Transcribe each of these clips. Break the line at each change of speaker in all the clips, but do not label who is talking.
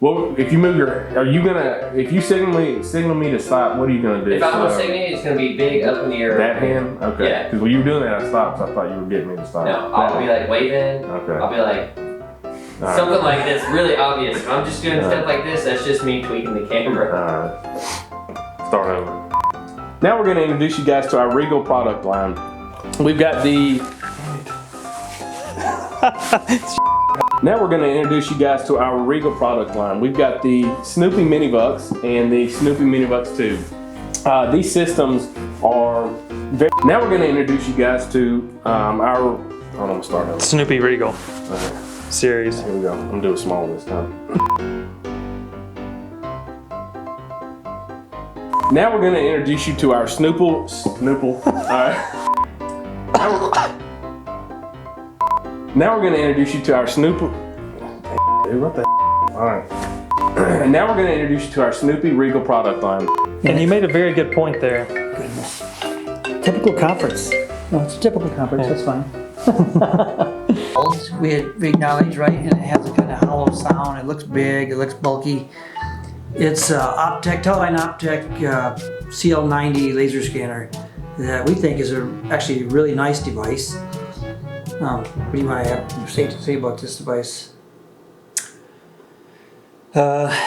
Well, if you move are you gonna, if you signal me to stop, what are you gonna do?
If I'm gonna signal you, it's gonna be big up in the air.
That hand? Okay.
Yeah.
Because when you were doing that, I stopped, so I thought you were getting me to stop.
No, I'll be like waving.
Okay.
I'll be like, something like this, really obvious. If I'm just doing stuff like this, that's just me tweaking the camera.
Alright. Start over. Now we're gonna introduce you guys to our Regal product line. We've got the... Now we're going to introduce you guys to our Regal product line. We've got the Snoopy Mini Bucks and the Snoopy Mini Bucks 2. These systems are very... Now we're going to introduce you guys to our... Hold on, we'll start over.
Snoopy Regal series.
Here we go. I'm going to do it small this time. Now we're going to introduce you to our Snoople. Now we're going to introduce you to our Snoople. Dude, what the? Alright. And now we're going to introduce you to our Snoopy Regal product line.
And you made a very good point there.
Goodness. Typical conference. No, it's a typical conference, that's fine. we acknowledge, right? And it has a kind of hollow sound. It looks big, it looks bulky. It's Optec, Teledyne Optec CL90 laser scanner that we think is actually a really nice device. What do you want to have to say about this device?
Alright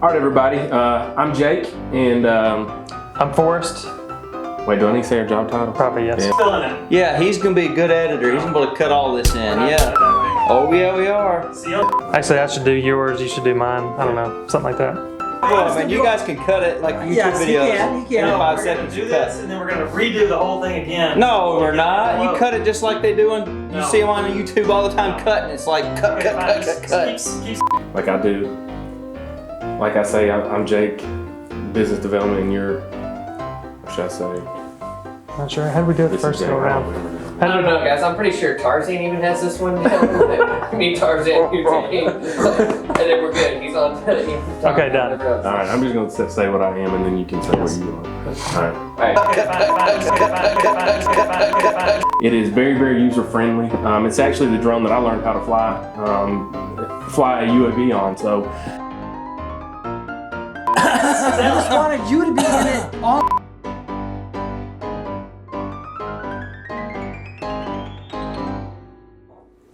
everybody, I'm Jake and
I'm Forrest.
wait, do I need to say our job title?
Probably, yes.
Yeah.
Yeah, he's gonna be a good editor. He's gonna be able to cut all this in. Yeah. Oh yeah, we are.
Actually, I should do yours. You should do mine. I don't know, something like that.
Well, I mean, you guys can cut it like YouTube
Yes, you
videos.
can, you can.
Every 5
We're
seconds
gonna
you
do
cut.
this, and then we're gonna redo the whole thing again.
No, we're not. You cut it just like they do on. You
No.
see them on YouTube all the time cutting. It's like cut,
Okay,
cut,
fine.
cut, cut, cut.
Keep
Like I do. Like I say, I'm Jake, business development, and you're, what should I say?
Not sure. How did we do it the
This
first
is
go
Jake.
around?
I don't know, guys. I'm pretty sure Tarzan even has this one down. I mean, Tarzan, you're Jake. And then we're good. He's on.
Okay, done.
Alright, I'm just going to say what I am and then you can say what you want. Alright.
Alright.
It is very, very user friendly. It's actually the drone that I learned how to fly a UAV on. So
I just wanted you to be in it all.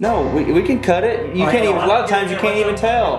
No, we can cut it. You can't even. A lot of times you can't even tell.